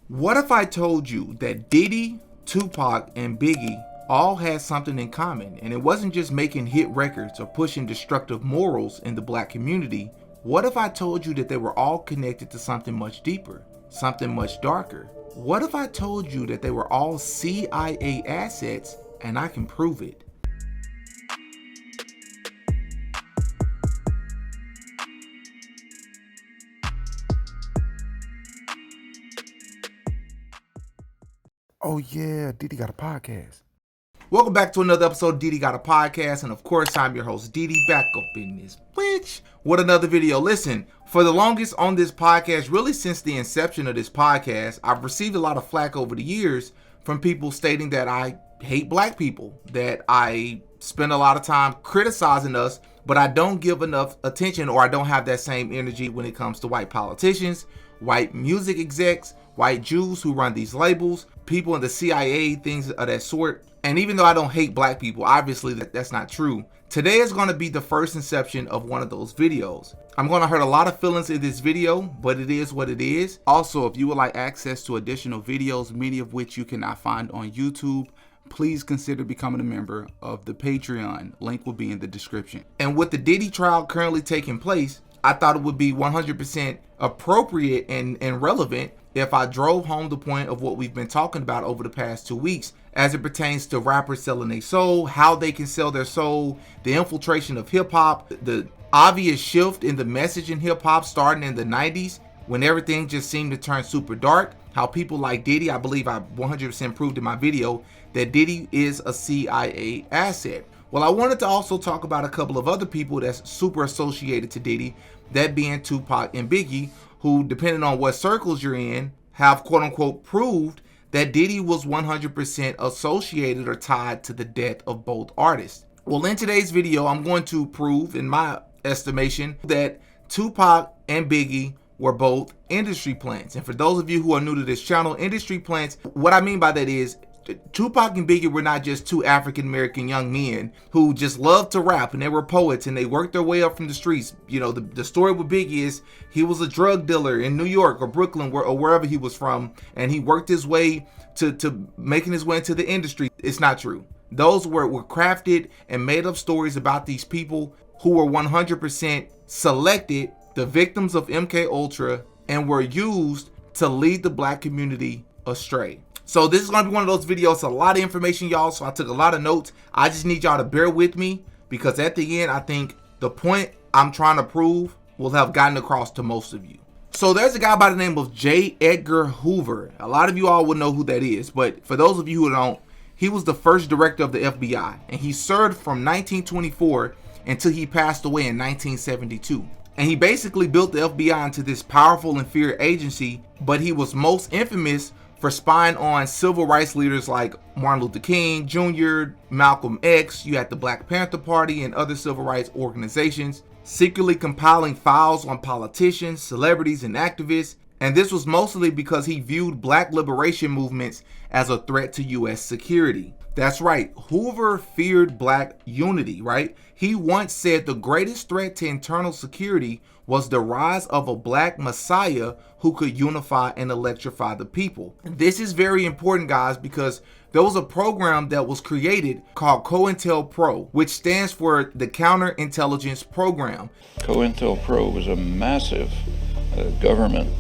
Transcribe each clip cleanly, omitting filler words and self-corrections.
What if I told you that Diddy, Tupac, and Biggie all had something in common, and it wasn't just making hit records or pushing destructive morals in the black community? What if I told you that they were all connected to something much deeper, something much darker? What if I told you that they were all CIA assets, and I can prove it? Oh yeah, Diddy got a podcast. Welcome back to another episode of Diddy Got a Podcast, and of course I'm your host Diddy, back up in this bitch with another video. Listen, for the longest on this podcast, really since the inception of this podcast, I've received a lot of flack over the years from people stating that I hate black people, that I spend a lot of time criticizing us, but I don't give enough attention, or I don't have that same energy when it comes to white politicians, white music execs, white Jews who run these labels, people in the CIA, things of that sort. And even though I don't hate black people, obviously that's not true. Today is going to be the first inception of one of those videos. I'm going to hurt a lot of feelings in this video, but it is what it is. Also, if you would like access to additional videos, many of which you cannot find on YouTube, please consider becoming a member of the Patreon. Link will be in the description. And with the Diddy trial currently taking place, I thought it would be 100% appropriate and relevant if I drove home the point of what we've been talking about over the past 2 weeks as it pertains to rappers selling their soul, how they can sell their soul, the infiltration of hip-hop, the obvious shift in the message in hip-hop starting in the 90s when everything just seemed to turn super dark, how people like Diddy, I believe I 100% proved in my video that Diddy is a CIA asset. Well, I wanted to also talk about a couple of other people that's super associated to Diddy, that being Tupac and Biggie, who, depending on what circles you're in, have quote-unquote proved that Diddy was 100% associated or tied to the death of both artists. Well, in today's video, I'm going to prove, in my estimation, that Tupac and Biggie were both industry plants. And for those of you who are new to this channel, industry plants, what I mean by that is, Tupac and Biggie were not just two African-American young men who just loved to rap, and they were poets, and they worked their way up from the streets. You know, the story with Biggie is he was a drug dealer in New York or Brooklyn or wherever he was from, and he worked his way to making his way into the industry. It's not true. Those were crafted and made up stories about these people who were 100% selected, the victims of MK Ultra, and were used to lead the black community astray. So this is going to be one of those videos, a lot of information, y'all, so I took a lot of notes. I just need y'all to bear with me, because at the end, I think the point I'm trying to prove will have gotten across to most of you. So there's a guy by the name of J. Edgar Hoover. A lot of you all would know who that is, but for those of you who don't, he was the first director of the FBI, and he served from 1924 until he passed away in 1972. And he basically built the FBI into this powerful and feared agency, but he was most infamous for spying on civil rights leaders like Martin Luther King Jr., Malcolm X, you had the Black Panther Party and other civil rights organizations, secretly compiling files on politicians, celebrities, and activists. And this was mostly because he viewed black liberation movements as a threat to U.S. security. That's right, Hoover feared black unity, right? He once said the greatest threat to internal security was the rise of a black messiah who could unify and electrify the people. This is very important, guys, because there was a program that was created called COINTELPRO, which stands for the Counterintelligence Program. COINTELPRO was a massive government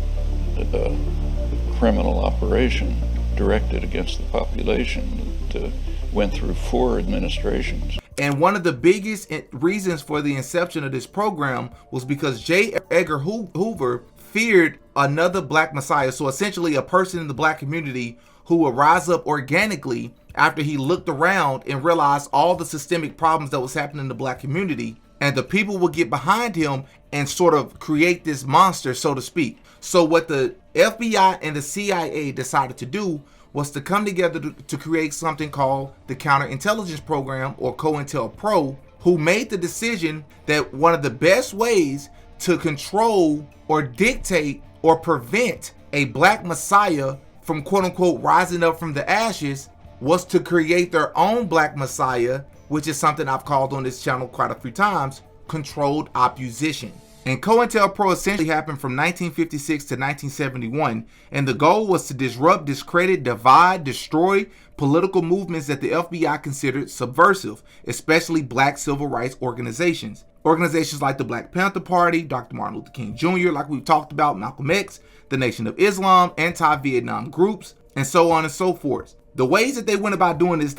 criminal operation directed against the population that went through 4 administrations. And one of the biggest reasons for the inception of this program was because J. Edgar Hoover feared another black messiah. So essentially a person in the black community who would rise up organically after he looked around and realized all the systemic problems that was happening in the black community. And the people would get behind him and sort of create this monster, so to speak. So what the FBI and the CIA decided to do was to come together to create something called the Counterintelligence Program, or COINTELPRO, who made the decision that one of the best ways to control or dictate or prevent a black messiah from quote-unquote rising up from the ashes was to create their own black messiah, which is something I've called on this channel quite a few times, controlled opposition. And COINTELPRO essentially happened from 1956 to 1971, and the goal was to disrupt, discredit, divide, destroy political movements that the FBI considered subversive, especially black civil rights organizations. Organizations like the Black Panther Party, Dr. Martin Luther King Jr., like we've talked about, Malcolm X, the Nation of Islam, anti-Vietnam groups, and so on and so forth. The ways that they went about doing this,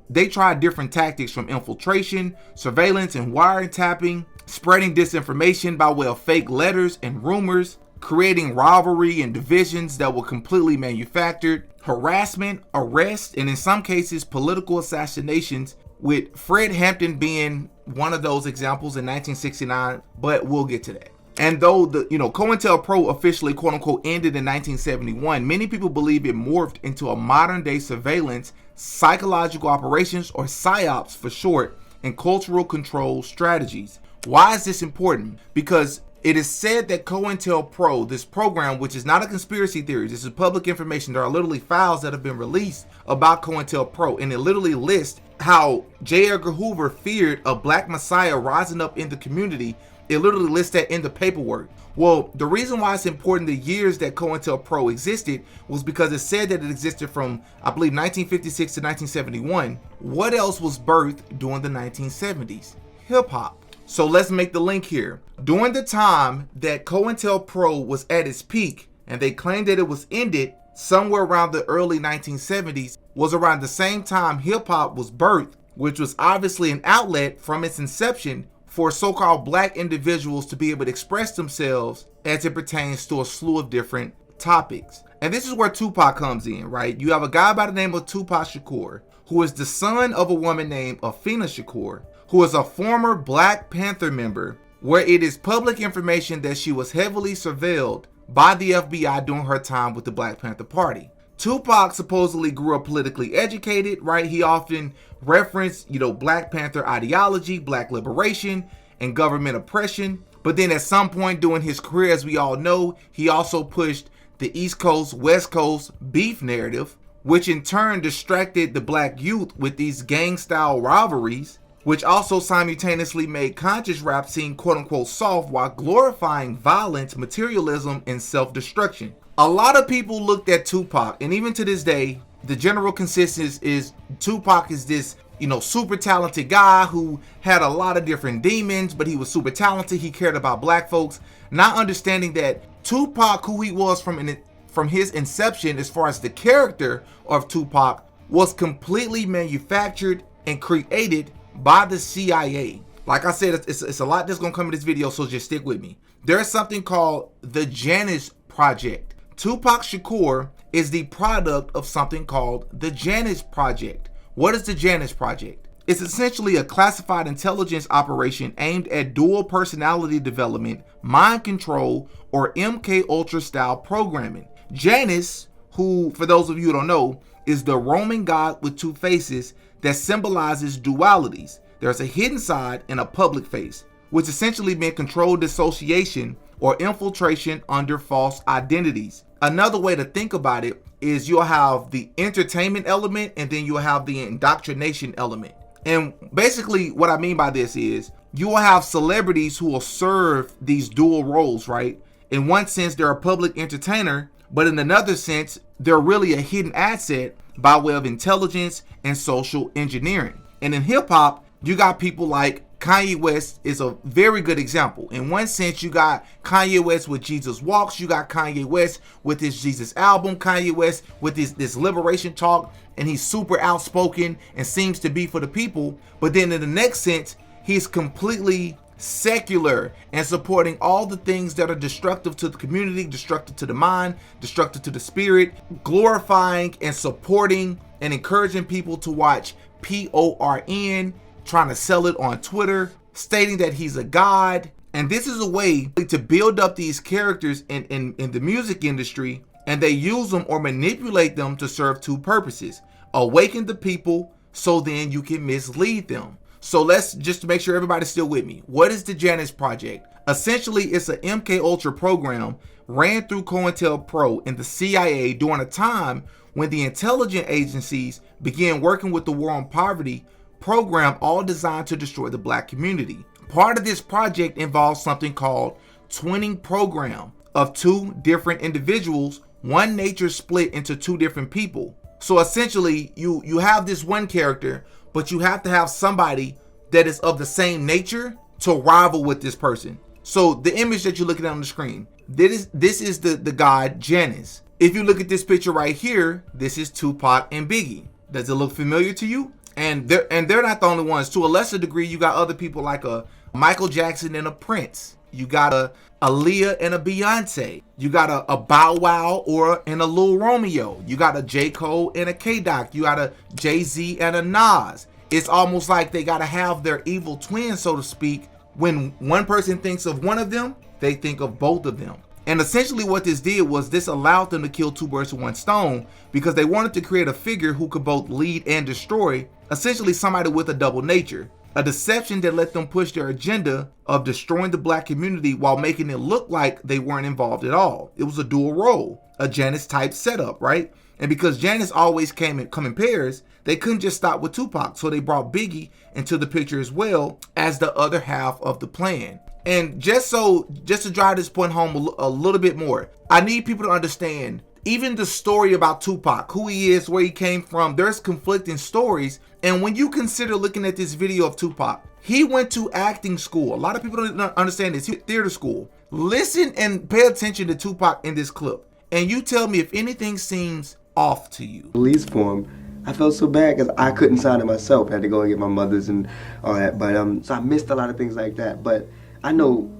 they tried different tactics, from infiltration, surveillance, and wiretapping, spreading disinformation by way of fake letters and rumors, creating rivalry and divisions that were completely manufactured, harassment, arrest, and in some cases political assassinations, with Fred Hampton being one of those examples in 1969, but we'll get to that. And though COINTELPRO officially quote unquote ended in 1971, many people believe it morphed into a modern day surveillance, psychological operations, or PSYOPs for short, and cultural control strategies. Why is this important? Because it is said that COINTELPRO, this program, which is not a conspiracy theory, this is public information. There are literally files that have been released about COINTELPRO, and it literally lists how J. Edgar Hoover feared a black messiah rising up in the community. It literally lists that in the paperwork. Well, the reason why it's important, the years that COINTELPRO existed, was because it said that it existed from, I believe, 1956 to 1971. What else was birthed during the 1970s? Hip hop. So let's make the link here. During the time that COINTELPRO was at its peak, and they claimed that it was ended somewhere around the early 1970s, was around the same time hip hop was birthed, which was obviously an outlet from its inception for so-called black individuals to be able to express themselves as it pertains to a slew of different topics. And this is where Tupac comes in, right? You have a guy by the name of Tupac Shakur, who is the son of a woman named Athena Shakur, who is a former Black Panther member, where it is public information that she was heavily surveilled by the FBI during her time with the Black Panther Party. Tupac supposedly grew up politically educated, right? He often referenced, Black Panther ideology, black liberation, and government oppression. But then at some point during his career, as we all know, he also pushed the East Coast, West Coast beef narrative, which in turn distracted the black youth with these gang-style rivalries, which also simultaneously made conscious rap seem quote-unquote soft while glorifying violence, materialism, and self-destruction. A lot of people looked at Tupac, and even to this day, the general consensus is Tupac is this, super talented guy who had a lot of different demons, but he was super talented. He cared about black folks, not understanding that Tupac, who he was from his inception, as far as the character of Tupac, was completely manufactured and created by the CIA. Like I said, it's a lot that's gonna come in this video, so just stick with me. There's something called the Janice Project. Tupac Shakur is the product of something called the Janice Project. What is the Janice Project? It's essentially a classified intelligence operation aimed at dual personality development, mind control, or MK Ultra style programming. Janice, who, for those of you who don't know, is the Roman god with two faces that symbolizes dualities. There's a hidden side and a public face, which essentially meant controlled dissociation or infiltration under false identities. Another way to think about it is you'll have the entertainment element and then you'll have the indoctrination element. And basically what I mean by this is you will have celebrities who will serve these dual roles, right? In one sense, they're a public entertainer, but in another sense, they're really a hidden asset by way of intelligence and social engineering. And in hip hop, you got people like Kanye West is a very good example. In one sense, you got Kanye West with Jesus Walks, you got Kanye West with his Jesus album, Kanye West with this liberation talk, and he's super outspoken and seems to be for the people. But then in the next sense, he's completely secular and supporting all the things that are destructive to the community, destructive to the mind, destructive to the spirit, glorifying and supporting and encouraging people to watch PORN, trying to sell it on Twitter, stating that he's a god. And this is a way to build up these characters in the music industry, and they use them or manipulate them to serve two purposes: awaken the people so then you can mislead them. So let's just make sure everybody's still with me. What is the Janice Project? Essentially, it's an MK Ultra program ran through COINTELPRO and the CIA during a time when the intelligence agencies began working with the War on Poverty program, all designed to destroy the black community. Part of this project involves something called twinning program of two different individuals, one nature split into two different people. So essentially, you have this one character, but you have to have somebody that is of the same nature to rival with this person. So the image that you're looking at on the screen, this is the god Janice. If you look at this picture right here, this is Tupac and Biggie. Does it look familiar to you? And they're not the only ones. To a lesser degree, you got other people like a Michael Jackson and a Prince. You got a Aaliyah and a Beyonce. You got a Bow Wow and a Lil Romeo. You got a J. Cole and a K-Doc. You got a Jay-Z and a Nas. It's almost like they got to have their evil twin, so to speak. When one person thinks of one of them, they think of both of them. And essentially what this did was this allowed them to kill two birds with one stone, because they wanted to create a figure who could both lead and destroy, essentially somebody with a double nature. A deception that let them push their agenda of destroying the black community while making it look like they weren't involved at all. It was a dual role, a Janice type setup, right? And because Janice always come in pairs, they couldn't just stop with Tupac. So they brought Biggie into the picture as well as the other half of the plan. And just to drive this point home a little bit more, I need people to understand even the story about Tupac, who he is, where he came from. There's conflicting stories. And when you consider looking at this video of Tupac, he went to acting school. A lot of people don't understand this. He went to theater school. Listen and pay attention to Tupac in this clip, and you tell me if anything seems off to you. Release form. I felt so bad because I couldn't sign it myself. I had to go and get my mother's and all that. But so I missed a lot of things like that. But I know,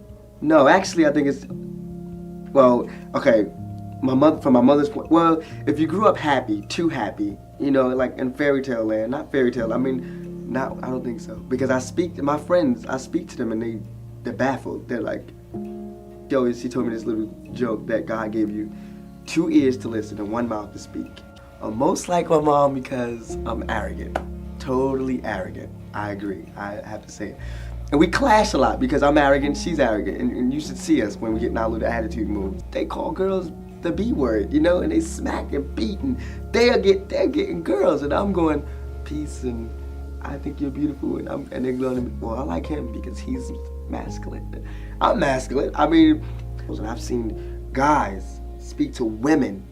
no, actually I think it's, well, okay, from my mother's point, well, if you grew up happy, too happy, you know, like in fairy tale land, not fairy tale, I mean, I don't think so. Because I speak to my friends, I speak to them and they're baffled. They're like, yo, she told me this little joke that God gave you 2 ears to listen and 1 mouth to speak. I'm most like my mom because I'm arrogant, totally arrogant. I agree, I have to say it. And we clash a lot because I'm arrogant, she's arrogant, and you should see us when we get in our little attitude moves. They call girls the B word, you know, and they smack and beat, and they're getting girls, and I'm going, peace, and I think you're beautiful, and they're going, well, I like him because he's masculine. I'm masculine. I mean, I've seen guys speak to women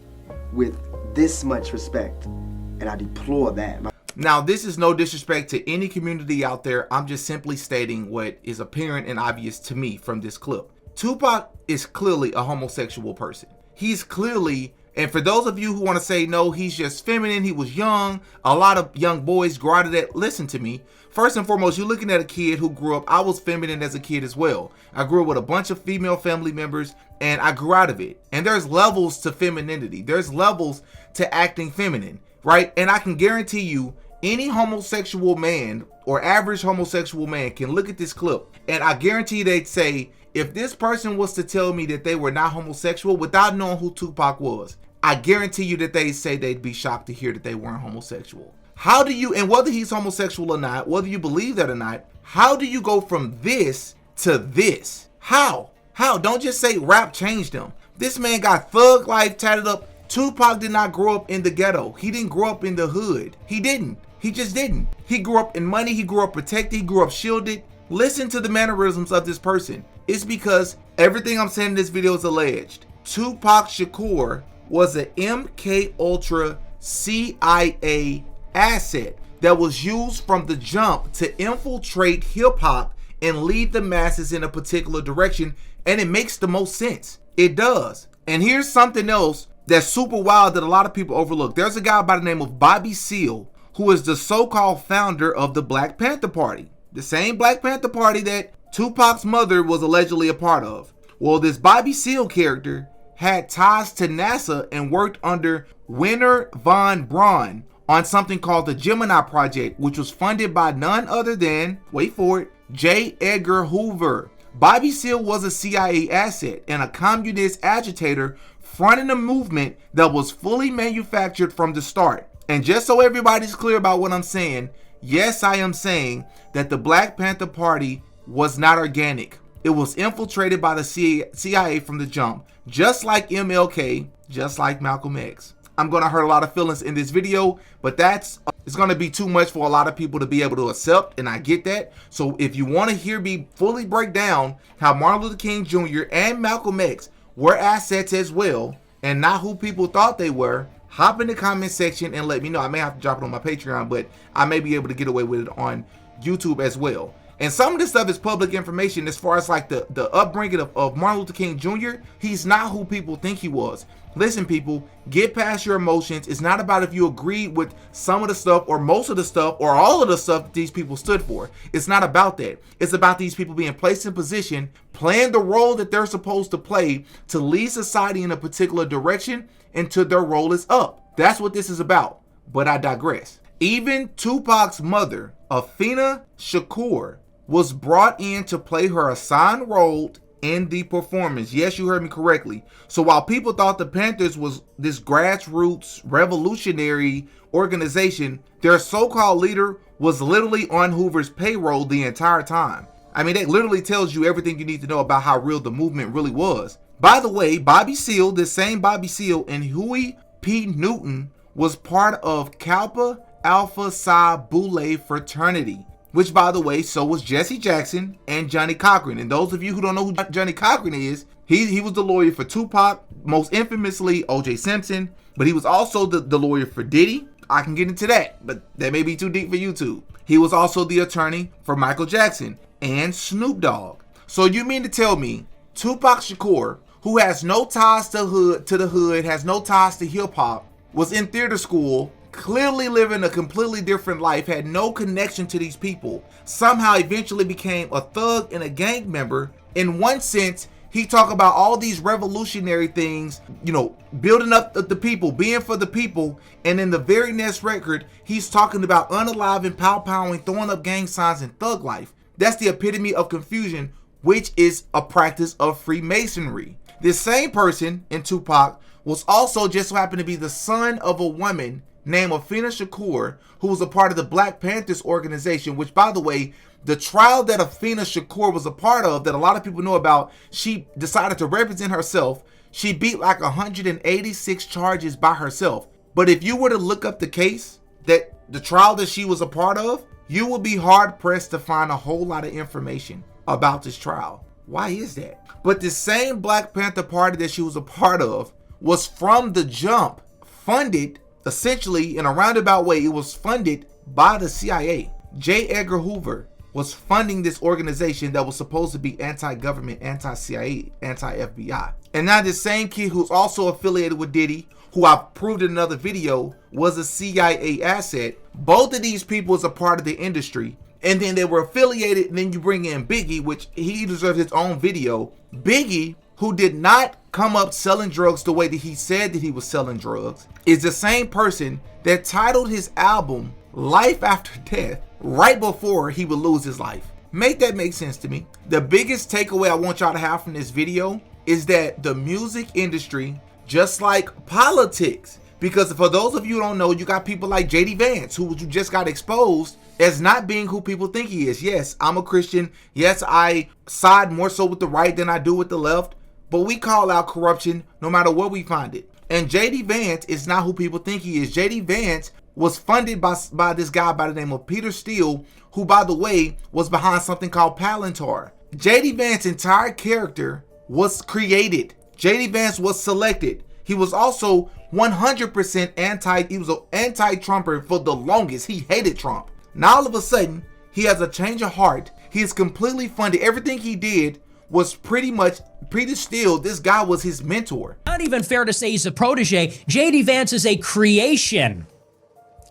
with this much respect, and I deplore that. Now, this is no disrespect to any community out there. I'm just simply stating what is apparent and obvious to me from this clip. Tupac is clearly a homosexual person. He's clearly, and for those of you who want to say, no, he's just feminine, he was young, a lot of young boys grow out of that. Listen to me. First and foremost, you're looking at a kid who grew up, I was feminine as a kid as well. I grew up with a bunch of female family members, and I grew out of it. And there's levels to femininity. There's levels to acting feminine, right? And I can guarantee you, any homosexual man or average homosexual man can look at this clip, and I guarantee they'd say, if this person was to tell me that they were not homosexual without knowing who Tupac was, I guarantee you that they'd say they'd be shocked to hear that they weren't homosexual. How do you, and whether he's homosexual or not, whether you believe that or not, how do you go from this to this? How? Don't just say rap changed him. This man got thug life tatted up. Tupac did not grow up in the ghetto. He didn't grow up in the hood. He didn't. He just didn't. He grew up in money. He grew up protected. He grew up shielded. Listen to the mannerisms of this person. It's because everything I'm saying in this video is alleged. Tupac Shakur was an MK Ultra CIA asset that was used from the jump to infiltrate hip hop and lead the masses in a particular direction. And it makes the most sense. It does. And here's something else that's super wild that a lot of people overlook. There's a guy by the name of Bobby Seale, who is the so-called founder of the Black Panther Party. The same Black Panther Party that Tupac's mother was allegedly a part of. Well, this Bobby Seale character had ties to NASA and worked under Wernher von Braun on something called the Gemini Project, which was funded by none other than, wait for it, J. Edgar Hoover. Bobby Seale was a CIA asset and a communist agitator fronting a movement that was fully manufactured from the start. And just so everybody's clear about what I'm saying, yes, I am saying that the Black Panther Party was not organic. It was infiltrated by the CIA from the jump, just like MLK, just like Malcolm X. I'm going to hurt a lot of feelings in this video, but that's it's going to be too much for a lot of people to be able to accept, and I get that. So if you want to hear me fully break down how Martin Luther King Jr. and Malcolm X were assets as well, and not who people thought they were, hop in the comment section and let me know. I may have to drop it on my Patreon, but I may be able to get away with it on YouTube as well. And some of this stuff is public information as far as like the upbringing of Martin Luther King Jr. He's not who people think he was. Listen, people, get past your emotions. It's not about if you agree with some of the stuff or most of the stuff or all of the stuff that these people stood for. It's not about that. It's about these people being placed in position, playing the role that they're supposed to play to lead society in a particular direction until their role is up. That's what this is about. But I digress. Even Tupac's mother, Athena Shakur, was brought in to play her assigned role in the performance. Yes, you heard me correctly. So while people thought the Panthers was this grassroots revolutionary organization, their so-called leader was literally on Hoover's payroll the entire time. I mean, that literally tells you everything you need to know about how real the movement really was. By the way, Bobby Seale, this same Bobby Seale, and Huey P. Newton was part of Kappa Alpha Psi Boule fraternity, which, by the way, so was Jesse Jackson and Johnny Cochran. And those of you who don't know who Johnny Cochran is, he was the lawyer for Tupac, most infamously O.J. Simpson, but he was also the lawyer for Diddy. I can get into that, but that may be too deep for YouTube. He was also the attorney for Michael Jackson and Snoop Dogg. So you mean to tell me Tupac Shakur, who has no ties to the hood, has no ties to hip hop, was in theater school, clearly living a completely different life, had no connection to these people, somehow eventually became a thug and a gang member? In one sense, he talked about all these revolutionary things, you know, building up the people, being for the people, and in the very next record, he's talking about unaliving, pow-powing, throwing up gang signs and thug life. That's the epitome of confusion, which is a practice of Freemasonry. This same person in Tupac was also just so happened to be the son of a woman named Athena Shakur, who was a part of the Black Panthers organization, which, by the way, the trial that Athena Shakur was a part of, that a lot of people know about, she decided to represent herself. She beat like 186 charges by herself. But if you were to look up the case, that the trial that she was a part of, you will be hard pressed to find a whole lot of information about this trial. Why is that? But the same Black Panther Party that she was a part of was from the jump funded, essentially in a roundabout way, it was funded by the CIA. J. Edgar Hoover was funding this organization that was supposed to be anti-government, anti-CIA, anti-FBI. And now this same kid who's also affiliated with Diddy, who I've proved in another video, was a CIA asset. Both of these people is a part of the industry. And then they were affiliated, and then you bring in Biggie, which he deserves his own video. Biggie, who did not come up selling drugs the way that he said that he was selling drugs, is the same person that titled his album Life After Death right before he would lose his life. Make that make sense to me. The biggest takeaway I want y'all to have from this video is that the music industry, just like politics, because for those of you who don't know, you got people like JD Vance, who just got exposed as not being who people think he is. Yes, I'm a Christian. Yes, I side more so with the right than I do with the left. But we call out corruption no matter where we find it. And JD Vance is not who people think he is. JD Vance was funded by this guy by the name of Peter Steele, who, by the way, was behind something called Palantir. JD Vance's entire character was created. JD Vance was selected. He was also 100% he was an anti-Trumper for the longest. He hated Trump. Now all of a sudden, he has a change of heart. He is completely funded. Everything he did was pretty much Peter Steele. This guy was his mentor. Not even fair to say he's a protege. J.D. Vance is a creation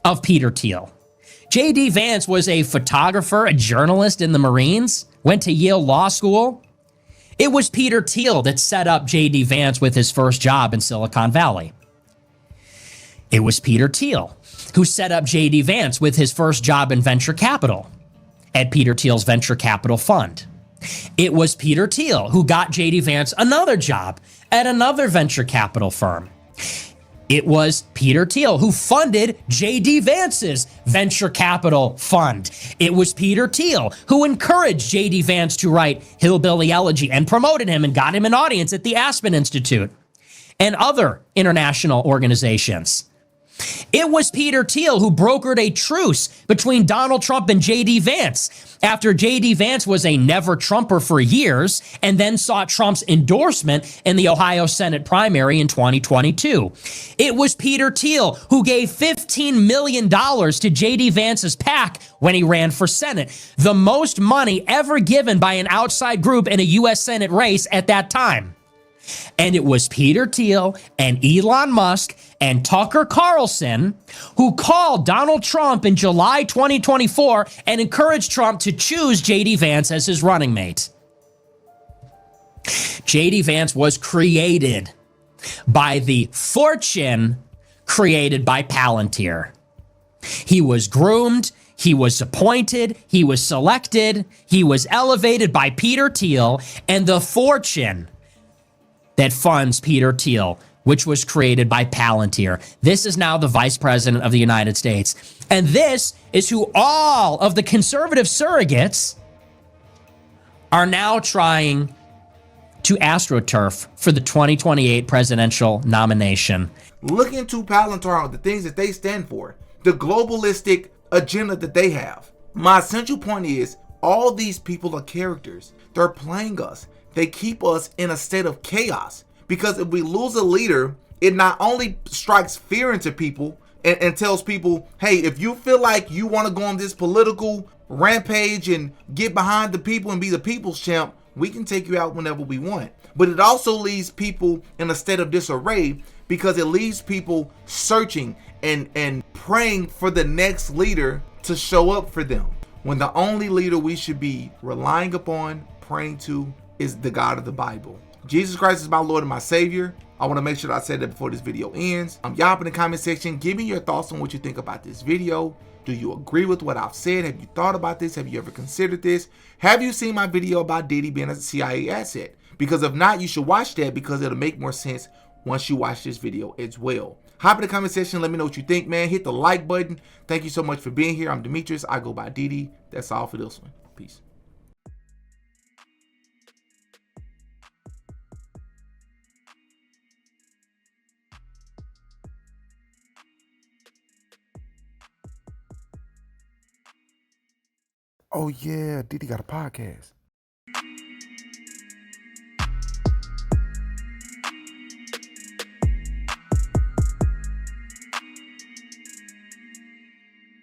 of Peter Thiel. J.D. Vance was a photographer, a journalist in the Marines, went to Yale Law School. It was Peter Thiel that set up J.D. Vance with his first job in Silicon Valley. It was Peter Thiel who set up J.D. Vance with his first job in venture capital at Peter Thiel's venture capital fund. It was Peter Thiel who got J.D. Vance another job at another venture capital firm. It was Peter Thiel who funded J.D. Vance's venture capital fund. It was Peter Thiel who encouraged J.D. Vance to write Hillbilly Elegy and promoted him and got him an audience at the Aspen Institute and other international organizations. It was Peter Thiel who brokered a truce between Donald Trump and J.D. Vance after J.D. Vance was a never-Trumper for years and then sought Trump's endorsement in the Ohio Senate primary in 2022. It was Peter Thiel who gave $15 million to J.D. Vance's PAC when he ran for Senate, the most money ever given by an outside group in a U.S. Senate race at that time. And it was Peter Thiel and Elon Musk and Tucker Carlson who called Donald Trump in July 2024 and encouraged Trump to choose J.D. Vance as his running mate. J.D. Vance was created by the fortune created by Palantir. He was groomed, he was appointed, he was selected, he was elevated by Peter Thiel, and the fortune that funds Peter Thiel, which was created by Palantir. This is now the Vice President of the United States. And this is who all of the conservative surrogates are now trying to astroturf for the 2028 presidential nomination. Look into Palantir, the things that they stand for, the globalistic agenda that they have. My essential point is, all these people are characters. They're playing us. They keep us in a state of chaos, because if we lose a leader, it not only strikes fear into people and tells people, hey, if you feel like you want to go on this political rampage and get behind the people and be the people's champ, we can take you out whenever we want. But it also leaves people in a state of disarray, because it leaves people searching and praying for the next leader to show up for them, when the only leader we should be relying upon, praying to, is the God of the Bible. Jesus Christ is my Lord and my Savior. I want to make sure that I said that before this video ends. Y'all up in the comment section, give me your thoughts on what you think about this video. Do you agree with what I've said? Have you thought about this? Have you ever considered this? Have you seen my video about Diddy being a CIA asset? Because if not, you should watch that, because it'll make more sense once you watch this video as well. Hop in the comment section, let me know what you think, man. Hit the like button. Thank you so much for being here. I'm Demetrius. I go by Diddy. That's all for this one. Peace. Oh yeah, Diddy got a podcast.